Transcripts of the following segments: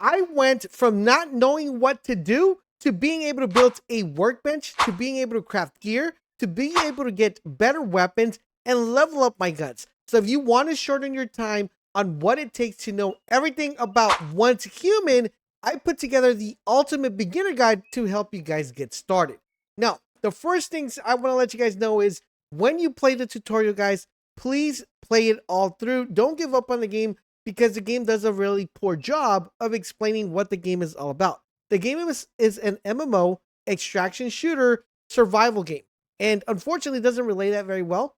I went from not knowing what to do to being able to build a workbench, to being able to craft gear, to being able to get better weapons and level up my guns. So if you want to shorten your time on what it takes to know everything about one's human, I put together the ultimate beginner guide to help you guys get started. Now, the first things I want to let you guys know is when you play the tutorial, guys, please play it all through. Don't give up on the game because the game does a really poor job of explaining what the game is all about. The game is an MMO extraction shooter survival game. And unfortunately, it doesn't relay that very well.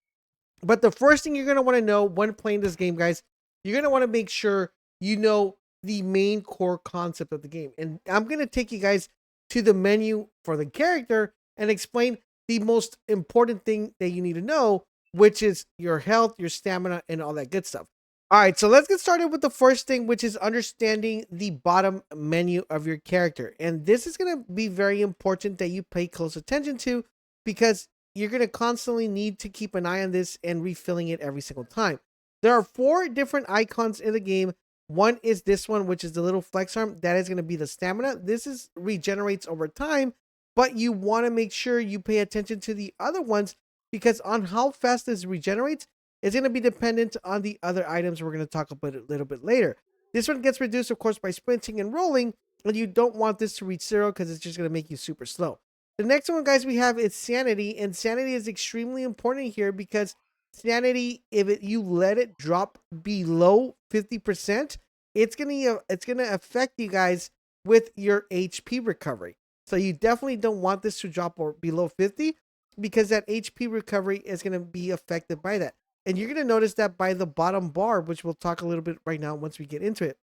But the first thing you're going to want to know when playing this game, guys, you're going to want to make sure you know the main core concept of the game. And I'm going to take you guys to the menu for the character and explain the most important thing that you need to know, which is your health, your stamina, and all that good stuff. All right, so let's get started with the first thing, which is understanding the bottom menu of your character. And this is going to be very important that you pay close attention to because you're going to constantly need to keep an eye on this and refilling it every single time. There are 4 different icons in the game. One is this one, which is the little flex arm. That is going to be the stamina. This is regenerates over time, but you want to make sure you pay attention to the other ones because on how fast this regenerates is going to be dependent on the other items we're going to talk about a little bit later. This one gets reduced, of course, by sprinting and rolling, and you don't want this to reach 0 because it's just going to make you super slow. The next one, guys, we have is sanity, and sanity is extremely important here because sanity, if you let it drop below 50%, it's gonna affect you guys with your HP recovery. So you definitely don't want this to drop below 50 because that HP recovery is gonna be affected by that. And you're gonna notice that by the bottom bar, which we'll talk a little bit right now once we get into it.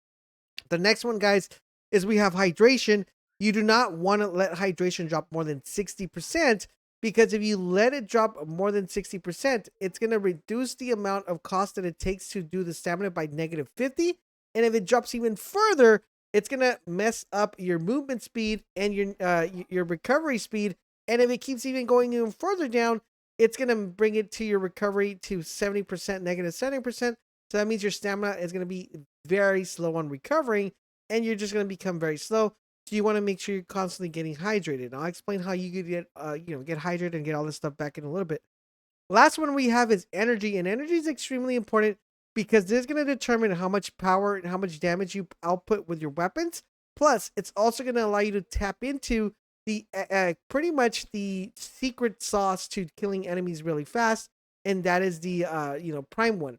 The next one, guys, is we have hydration. You do not want to let hydration drop more than 60% because if you let it drop more than 60%, it's going to reduce the amount of cost that it takes to do the stamina by negative 50. And if it drops even further, it's going to mess up your movement speed and your recovery speed. And if it keeps even going even further down, it's going to bring it to your recovery to 70%, negative 70%. So that means your stamina is going to be very slow on recovering and you're just going to become very slow. So you want to make sure you're constantly getting hydrated. And I'll explain how you could get hydrated and get all this stuff back in a little bit. Last one we have is energy, and energy is extremely important because this is going to determine how much power and how much damage you output with your weapons. Plus, it's also going to allow you to tap into the pretty much the secret sauce to killing enemies really fast, and that is the prime one.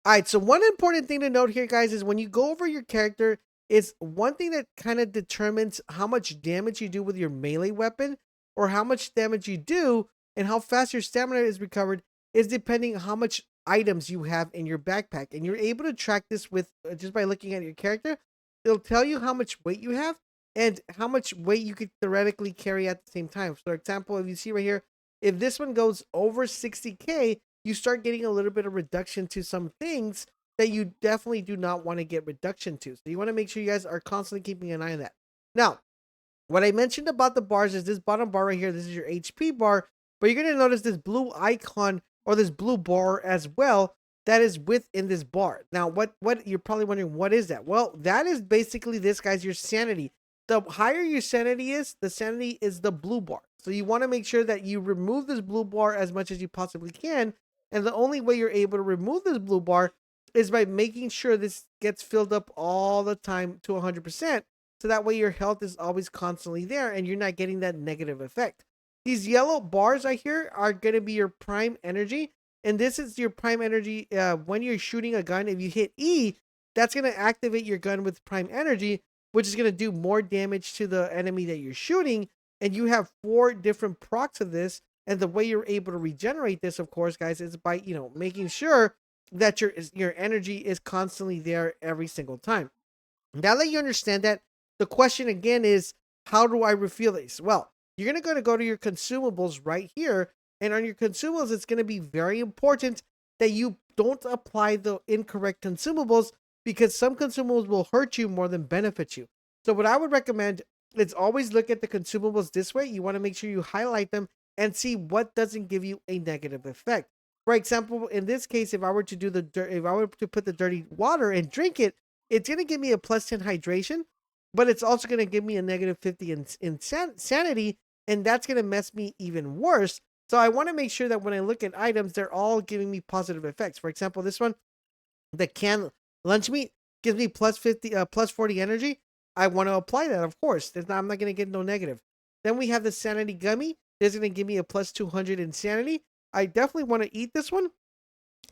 All right, so one important thing to note here, guys, is when you go over your character, is one thing that kind of determines how much damage you do with your melee weapon or how much damage you do and how fast your stamina is recovered is depending how much items you have in your backpack. And you're able to track this with just by looking at your character. It'll tell you how much weight you have and how much weight you could theoretically carry at the same time. So, for example, if you see right here, if this one goes over 60K, you start getting a little bit of reduction to some things that you definitely do not want to get reduction to. So you want to make sure you guys are constantly keeping an eye on that. Now, what I mentioned about the bars is this bottom bar right here. This is your HP bar, but you're going to notice this blue icon or this blue bar as well that is within this bar. Now, what you're probably wondering, what is that? Well, that is basically this, guys, your sanity. The higher your sanity is, the sanity is the blue bar. So you want to make sure that you remove this blue bar as much as you possibly can. And the only way you're able to remove this blue bar is by making sure this gets filled up all the time to 100%. So that way your health is always constantly there and you're not getting that negative effect. These yellow bars right here are going to be your prime energy. And this is your prime energy when you're shooting a gun. If you hit E, that's going to activate your gun with prime energy, which is going to do more damage to the enemy that you're shooting. And you have 4 different procs of this. And the way you're able to regenerate this, of course, guys, is by, making sure that your energy is constantly there every single time. Now that you understand that, the question again is, how do I refill these? Well, you're going to go to your consumables right here. And on your consumables, it's going to be very important that you don't apply the incorrect consumables because some consumables will hurt you more than benefit you. So what I would recommend is always look at the consumables this way. You want to make sure you highlight them and see what doesn't give you a negative effect. For example, in this case, if I were to put the dirty water and drink it, it's going to give me a plus 10 hydration. but it's also going to give me a negative 50 in sanity, and that's going to mess me even worse. So I want to make sure that when I look at items, they're all giving me positive effects. For example, this one, the canned lunch meat, gives me plus 50, plus 40 energy. I want to apply that, of course. I'm not going to get no negative. Then we have the sanity gummy. This is going to give me a plus 200 insanity. I definitely want to eat this one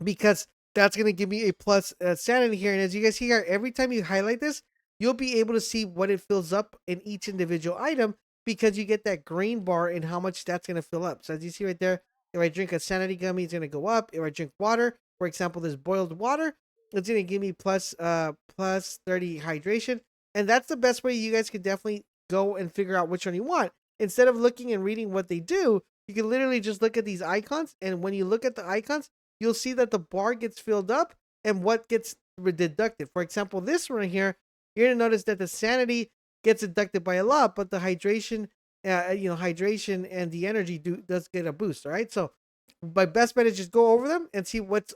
because that's going to give me a plus sanity here. And as you guys see here, every time you highlight this, you'll be able to see what it fills up in each individual item because you get that green bar and how much that's going to fill up. So as you see right there, if I drink a sanity gummy, it's going to go up. If I drink water, for example, this boiled water, it's going to give me plus 30 hydration. And that's the best way you guys can definitely go and figure out which one you want. Instead of looking and reading what they do, you can literally just look at these icons. And when you look at the icons, you'll see that the bar gets filled up and what gets deducted. For example, this one here, you're gonna notice that the sanity gets deducted by a lot, but the hydration, hydration and the energy does get a boost. All right, so my best bet is just go over them and see what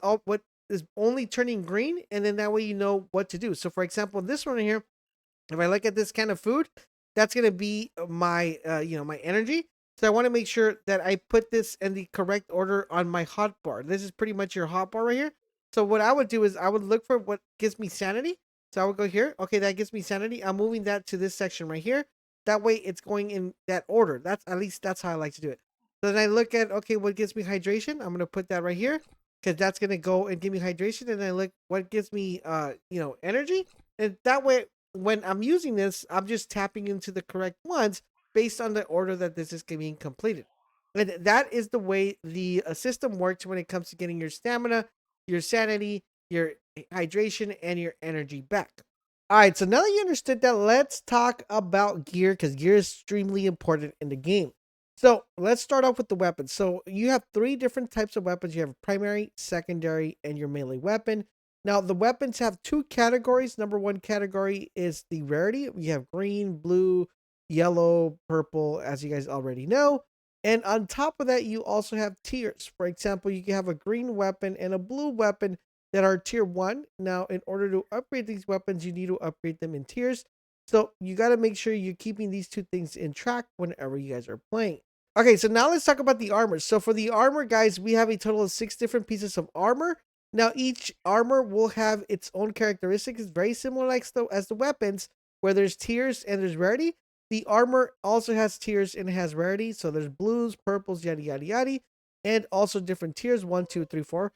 is only turning green, and then that way you know what to do. So, for example, this one here, if I look at this kind of food, that's gonna be my my energy. So I want to make sure that I put this in the correct order on my hot bar. This is pretty much your hot bar right here. So what I would do is I would look for what gives me sanity. So I would go here. Okay, that gives me sanity. I'm moving that to this section right here. That way it's going in that order. That's at least that's how I like to do it. So then I look at okay, what gives me hydration? I'm gonna put that right here because that's gonna go and give me hydration. And then I look what gives me energy. And that way when I'm using this, I'm just tapping into the correct ones based on the order that this is being completed. And that is the way the system works when it comes to getting your stamina, your sanity, your hydration, and your energy back. All right, so now that you understood that, let's talk about gear because gear is extremely important in the game. So let's start off with the weapons. So you have three different types of weapons. You have primary, secondary, and your melee weapon. Now, the weapons have two categories. Number one category is the rarity. We have green, blue, yellow, purple, as you guys already know. And on top of that, you also have tiers. For example, you can have a green weapon and a blue weapon that are tier 1. Now, in order to upgrade these weapons, you need to upgrade them in tiers. So you got to make sure you're keeping these two things in track whenever you guys are playing. Okay, so now let's talk about the armor. So for the armor, guys, we have a total of 6 different pieces of armor. Now, each armor will have its own characteristics. It's very similar as the weapons, where there's tiers and there's rarity. The armor also has tiers and it has rarity. So there's blues, purples, yada, yada, yada. And also different tiers, 1, 2, 3, 4.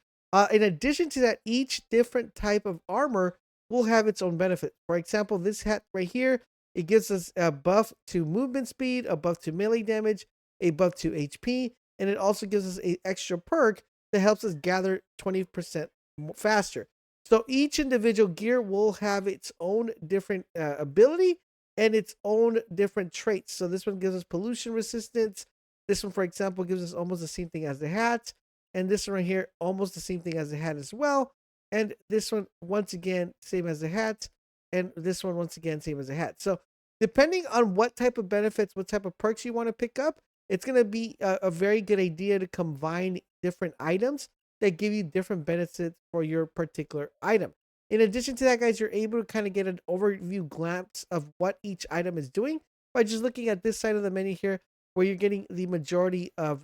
In addition to that, each different type of armor will have its own benefit. For example, this hat right here, it gives us a buff to movement speed, a buff to melee damage, a buff to HP, and it also gives us an extra perk that helps us gather 20% faster. So each individual gear will have its own different ability and its own different traits. So this one gives us pollution resistance. This one, for example, gives us almost the same thing as the hat. And this one right here, almost the same thing as the hat as well. And this one, once again, same as the hat. And this one, once again, same as the hat. So depending on what type of benefits, what type of perks you want to pick up, it's going to be a very good idea to combine different items that give you different benefits for your particular item. In addition to that, guys, you're able to kind of get an overview glimpse of what each item is doing by just looking at this side of the menu here, where you're getting the majority of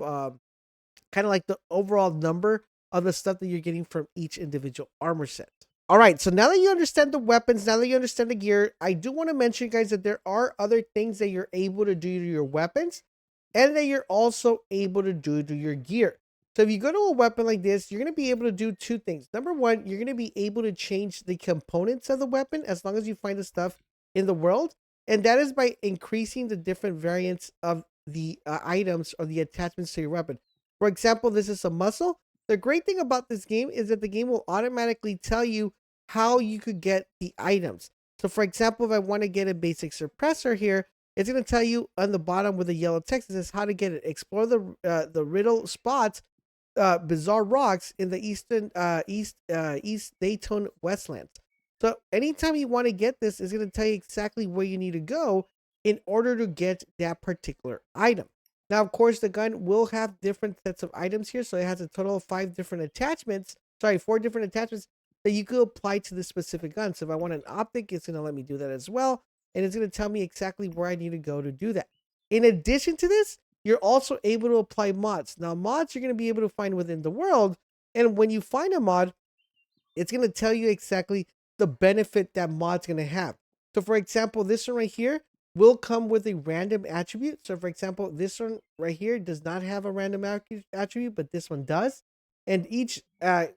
kind of like the overall number of the stuff that you're getting from each individual armor set. All right, so now that you understand the weapons, now that you understand the gear, I do want to mention, guys, that there are other things that you're able to do to your weapons and that you're also able to do to your gear. So if you go to a weapon like this, you're going to be able to do two things. Number one, you're going to be able to change the components of the weapon as long as you find the stuff in the world. And that is by increasing the different variants of the items or the attachments to your weapon. For example, this is a muscle. The great thing about this game is that the game will automatically tell you how you could get the items. So for example, if I want to get a basic suppressor here, it's going to tell you on the bottom with the yellow text, it says how to get it. Explore the riddle spots, bizarre rocks in the East Dayton Westlands. So anytime you want to get this, it's going to tell you exactly where you need to go in order to get that particular item. Now, of course, the gun will have different sets of items here. So it has a total of 4 different attachments that you could apply to this specific gun. So if I want an optic, it's going to let me do that as well. and it's going to tell me exactly where I need to go to do that. In addition to this, you're also able to apply mods. Now, mods you're going to be able to find within the world, and when you find a mod, it's going to tell you exactly the benefit that mod's going to have. So for example, this one right here will come with a random attribute. So for example, this one right here does not have a random attribute, but this one does. And each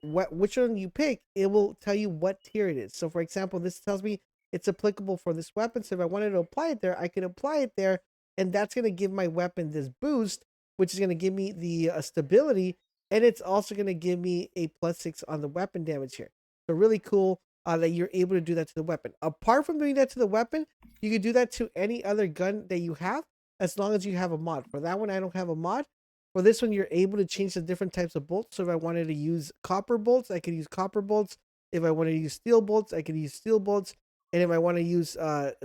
which one you pick, it will tell you what tier it is. So for example, this tells me it's applicable for this weapon. So if I wanted to apply it there, I can apply it there, and that's going to give my weapon this boost, which is going to give me the stability, and it's also going to give me a +6 on the weapon damage here. So really cool that you're able to do that to the weapon. Apart from doing that to the weapon, you can do that to any other gun that you have, as long as you have a mod. For that one, I don't have a mod. For this one, you're able to change the different types of bolts. So if I wanted to use copper bolts, I could use copper bolts. If I wanted to use steel bolts, I could use steel bolts. And if I want to use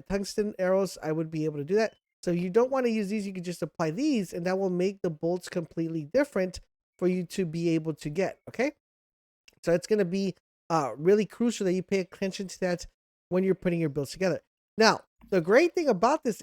tungsten arrows, I would be able to do that. So if you don't want to use these, you can just apply these, and that will make the bolts completely different for you to be able to get, okay? So it's going to be really crucial that you pay attention to that when you're putting your builds together. Now, the great thing about this,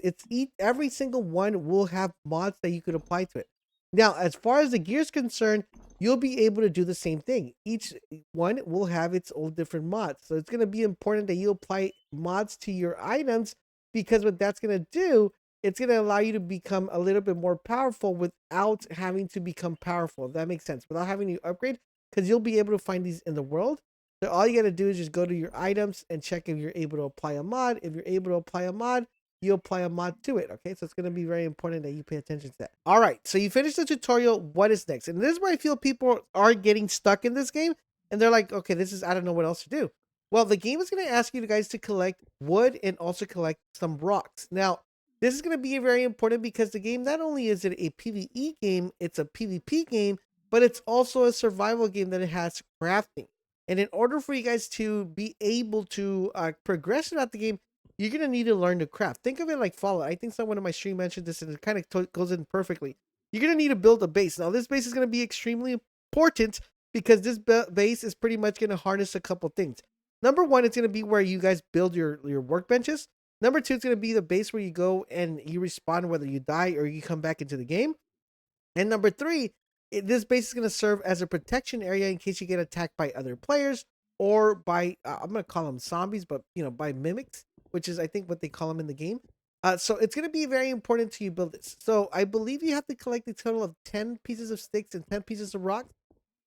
every single one will have mods that you could apply to it. Now, as far as the gear is concerned, you'll be able to do the same thing. Each one will have its own different mods. So it's going to be important that you apply mods to your items, because what that's going to do, it's going to allow you to become a little bit more powerful without having to become powerful. If that makes sense. Without having to upgrade, because you'll be able to find these in the world. So all you got to do is just go to your items and check if you're able to apply a mod. If you're able to apply a mod, you apply a mod to it. Okay, so it's going to be very important that you pay attention to that. All right, so you finished the tutorial. What is next? And this is where I feel people are getting stuck in this game, and they're like, okay, I don't know what else to do. Well, the game is going to ask you guys to collect wood and also collect some rocks. Now, this is going to be very important, because the game, not only is it a PvE game, it's a PvP game, but it's also a survival game that it has crafting. And in order for you guys to be able to progress throughout the game, you're going to need to learn to craft. Think of it like Fallout. I think someone in my stream mentioned this, and it kind of goes in perfectly. You're going to need to build a base. Now, this base is going to be extremely important, because this base is pretty much going to harness a couple things. Number one, it's going to be where you guys build your workbenches. Number two, it's going to be the base where you go and you respawn whether you die or you come back into the game. And number three, this base is going to serve as a protection area in case you get attacked by other players, or by, I'm going to call them zombies, but by mimics, which is I think what they call them in the game. So it's going to be very important to you build this. So I believe you have to collect a total of 10 pieces of sticks and 10 pieces of rocks.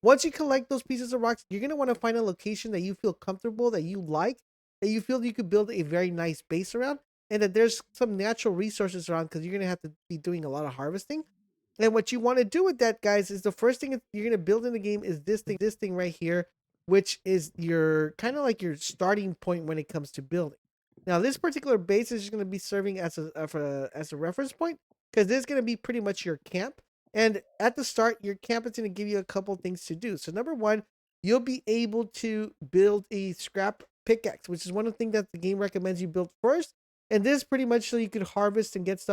Once you collect those pieces of rocks, you're going to want to find a location that you feel comfortable, that you like, that you feel you could build a very nice base around, and that there's some natural resources around, because you're going to have to be doing a lot of harvesting. And what you want to do with that, guys, is the first thing you're going to build in the game is this thing right here, which is your kind of like your starting point when it comes to building. Now, this particular base is going to be serving as a reference point, because this is going to be pretty much your camp. And at the start, your camp is going to give you a couple things to do. So number one, you'll be able to build a scrap pickaxe, which is one of the things that the game recommends you build first. And this pretty much so you can harvest and get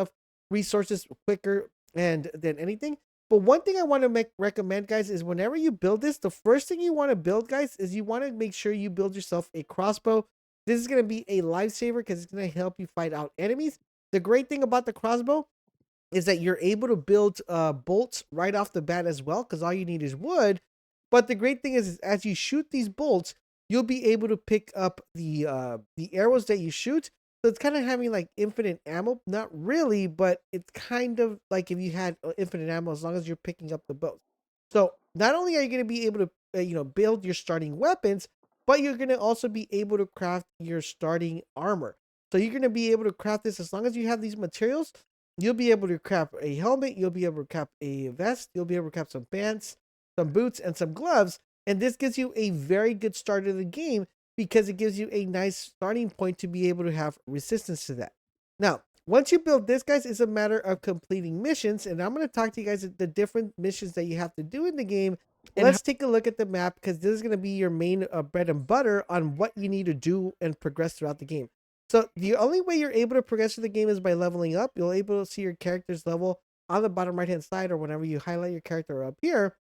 resources quicker and than anything. But one thing I want to recommend, guys, is whenever you build this, the first thing you want to build, guys, is you want to make sure you build yourself a crossbow. This is going to be a lifesaver, because it's going to help you fight out enemies. The great thing about the crossbow is that you're able to build bolts right off the bat as well, because all you need is wood. But the great thing is as you shoot these bolts, you'll be able to pick up the arrows that you shoot. So it's kind of having like infinite ammo. Not really, but it's kind of like if you had infinite ammo, as long as you're picking up the bows. So not only are you going to be able to build your starting weapons, but you're going to also be able to craft your starting armor. So you're going to be able to craft this as long as you have these materials. You'll be able to craft a helmet, you'll be able to craft a vest, you'll be able to craft some pants, some boots, and some gloves. And this gives you a very good start of the game, because it gives you a nice starting point to be able to have resistance to that. Now, once you build this, guys, it's a matter of completing missions. And I'm going to talk to you guys the different missions that you have to do in the game. And let's take a look at the map, because this is going to be your main bread and butter on what you need to do and progress throughout the game. So the only way you're able to progress through the game is by leveling up. You'll able to see your character's level on the bottom right hand side, or whenever you highlight your character up here.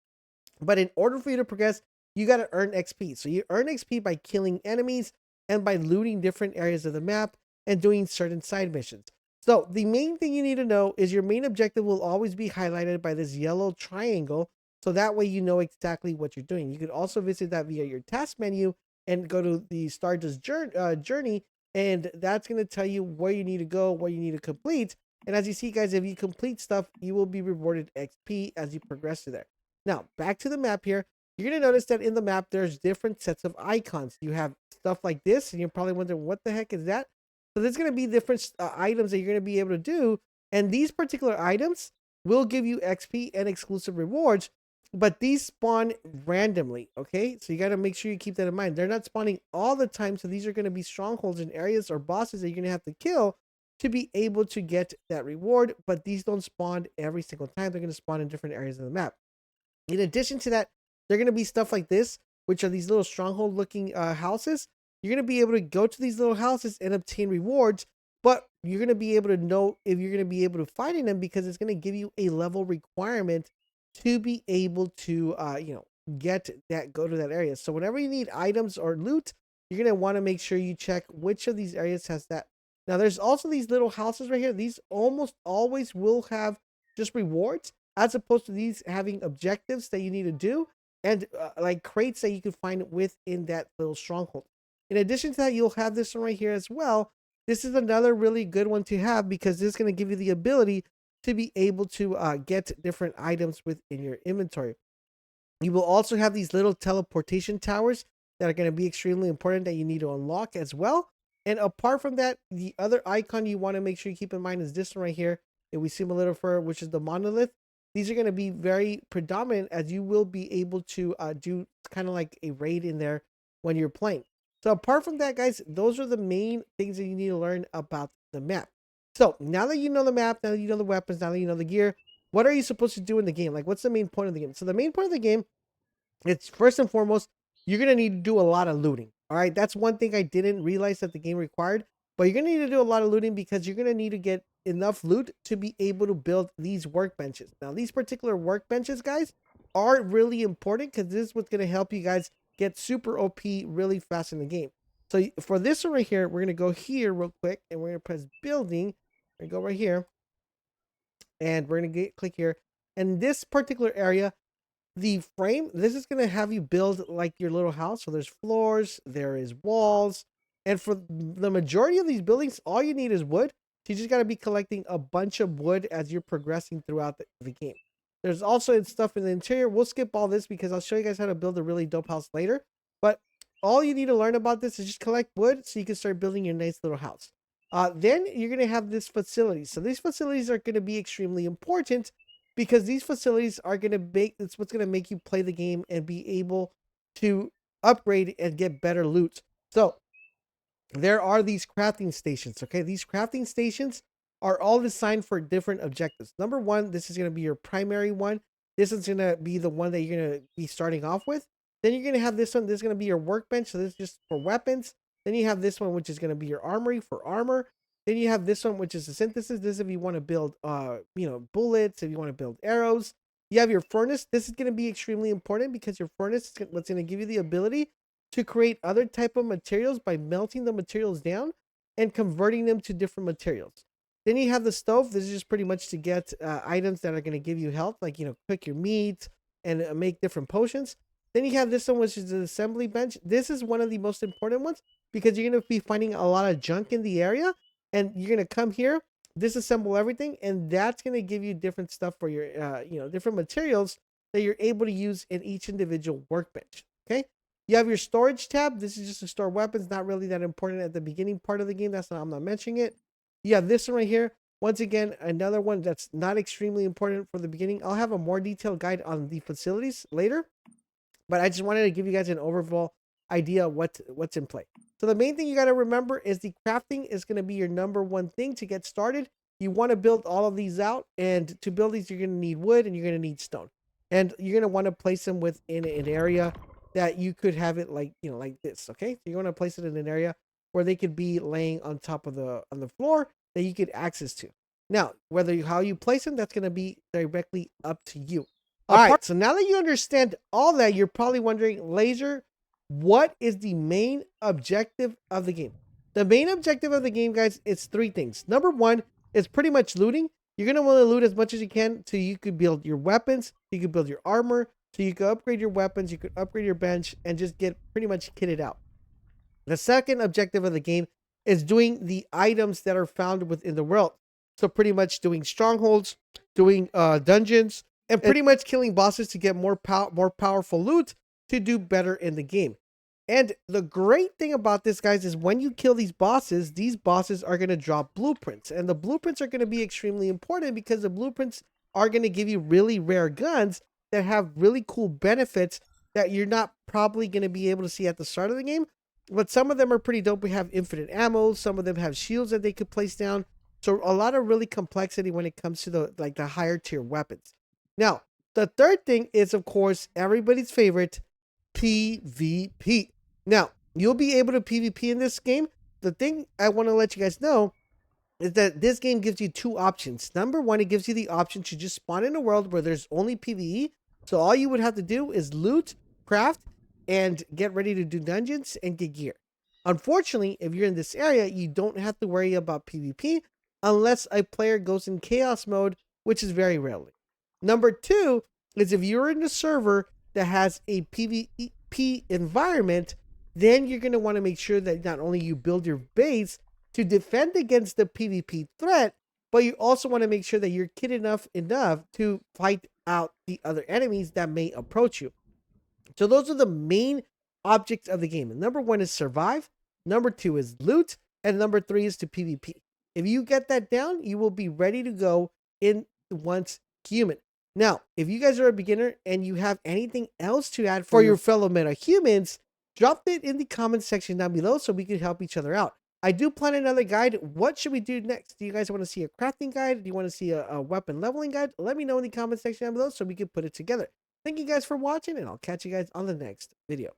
But in order for you to progress, you got to earn XP. So you earn XP by killing enemies and by looting different areas of the map. and doing certain side missions. So the main thing you need to know is your main objective will always be highlighted by this yellow triangle. So that way you know exactly what you're doing. You could also visit that via your task menu and go to the Stardust journey, and that's going to tell you where you need to go, what you need to complete. And as you see, guys, if you complete stuff, you will be rewarded XP as you progress through there. Now, back to the map here. You're going to notice that in the map, there's different sets of icons. You have stuff like this, and you're probably wondering, what the heck is that? So there's going to be different items that you're going to be able to do. And these particular items will give you XP and exclusive rewards, but these spawn randomly, okay? So you got to make sure you keep that in mind. They're not spawning all the time, so these are going to be strongholds in areas or bosses that you're going to have to kill to be able to get that reward, but these don't spawn every single time. They're going to spawn in different areas of the map. In addition to that, they're going to be stuff like this, which are these little stronghold looking houses. You're going to be able to go to these little houses and obtain rewards, but you're going to be able to know if you're going to be able to find in them because it's going to give you a level requirement to be able to, get that, go to that area. So whenever you need items or loot, you're going to want to make sure you check which of these areas has that. Now, there's also these little houses right here. These almost always will have just rewards, as opposed to these having objectives that you need to do and like crates that you can find within that little stronghold. In addition to that, you'll have this one right here as well. This is another really good one to have because this is going to give you the ability to be able to get different items within your inventory. You will also have these little teleportation towers that are going to be extremely important that you need to unlock as well. And apart from that, the other icon you want to make sure you keep in mind is this one right here. If we see a little further, which is the monolith. These are going to be very predominant as you will be able to do kind of like a raid in there when you're playing. So apart from that, guys, those are the main things that you need to learn about the map. So now that you know the map, now that you know the weapons, now that you know the gear, what are you supposed to do in the game? Like, what's the main point of the game? So the main point of the game, it's first and foremost, you're going to need to do a lot of looting. All right. That's one thing I didn't realize that the game required, but you're going to need to do a lot of looting because you're going to need to get enough loot to be able to build these workbenches. Now, these particular workbenches, guys, are really important because this is what's going to help you guys get super OP really fast in the game. So for this one right here, we're going to go here real quick and we're going to press building. We're going to go right here and we're going to click here. And this particular area, the frame, this is going to have you build like your little house. So there's floors, there is walls. And for the majority of these buildings, all you need is wood. So you just got to be collecting a bunch of wood as you're progressing throughout the game. There's also stuff in the interior. We'll skip all this because I'll show you guys how to build a really dope house later. But all you need to learn about this is just collect wood so you can start building your nice little house. Then you're going to have this facility. So these facilities are going to be extremely important because these facilities are going to make, it's what's going to make you play the game and be able to upgrade and get better loot. So there are these crafting stations. Okay, these crafting stations are all designed for different objectives. Number one, this is going to be your primary one. This is going to be the one that you're going to be starting off with. Then you're going to have this one. This is going to be your workbench. So this is just for weapons. Then you have this one, which is going to be your armory for armor. Then you have this one, which is the synthesis. This is if you want to build, bullets, if you want to build arrows. You have your furnace. This is going to be extremely important because your furnace is what's going to give you the ability to create other type of materials by melting the materials down and converting them to different materials. Then you have the stove. This is just pretty much to get items that are going to give you health, like, cook your meat and make different potions. Then you have this one, which is an assembly bench. This is one of the most important ones because you're going to be finding a lot of junk in the area and you're going to come here, disassemble everything, and that's going to give you different stuff for your, different materials that you're able to use in each individual workbench. Okay. You have your storage tab. This is just to store weapons. Not really that important at the beginning part of the game. I'm not mentioning it. You have this one right here. Once again, another one that's not extremely important for the beginning. I'll have a more detailed guide on the facilities later, but I just wanted to give you guys an overall idea of what's in play. So the main thing you got to remember is the crafting is going to be your number one thing to get started. You want to build all of these out, and to build these, you're going to need wood and you're going to need stone, and you're going to want to place them within an area that you could have it like this. Okay, so you want to place it in an area where they could be laying on top of on the floor that you get access to. Now, how you place them, that's going to be directly up to you. All right, so now that you understand all that, you're probably wondering, Laser, what is the main objective of the game? The main objective of the game, guys, is three things. Number one is pretty much looting. You're going to want to loot as much as you can so you could build your weapons, you could build your armor, so you could upgrade your weapons, you could upgrade your bench, and just get pretty much kitted out. The second objective of the game is doing the items that are found within the world. So pretty much doing strongholds, doing dungeons, and pretty much killing bosses to get more powerful loot to do better in the game. And the great thing about this, guys, is when you kill these bosses are going to drop blueprints. And the blueprints are going to be extremely important because the blueprints are going to give you really rare guns that have really cool benefits that you're not probably going to be able to see at the start of the game. But some of them are pretty dope. We have infinite ammo. Some of them have shields that they could place down. So a lot of really complexity when it comes to the higher tier weapons. Now, the third thing is, of course, everybody's favorite, PvP. Now, you'll be able to PvP in this game. The thing I want to let you guys know is that this game gives you two options. Number one, it gives you the option to just spawn in a world where there's only PvE. So all you would have to do is loot, craft, and get ready to do dungeons and get gear. Unfortunately, if you're in this area, you don't have to worry about PvP unless a player goes in chaos mode, which is very rarely. Number two is if you're in a server that has a PvP environment, then you're going to want to make sure that not only you build your base to defend against the PvP threat, but you also want to make sure that you're kitted enough to fight out the other enemies that may approach you. So those are the main objects of the game. And number one is survive, number two is loot, and number three is to PvP. If you get that down, you will be ready to go in once human. Now, if you guys are a beginner and you have anything else to add for your fellow meta humans, drop it in the comment section down below so we can help each other out. I do plan another guide. What should we do next? Do you guys want to see a crafting guide? Do you want to see a weapon leveling guide? Let me know in the comment section down below so we can put it together. Thank you guys for watching, and I'll catch you guys on the next video.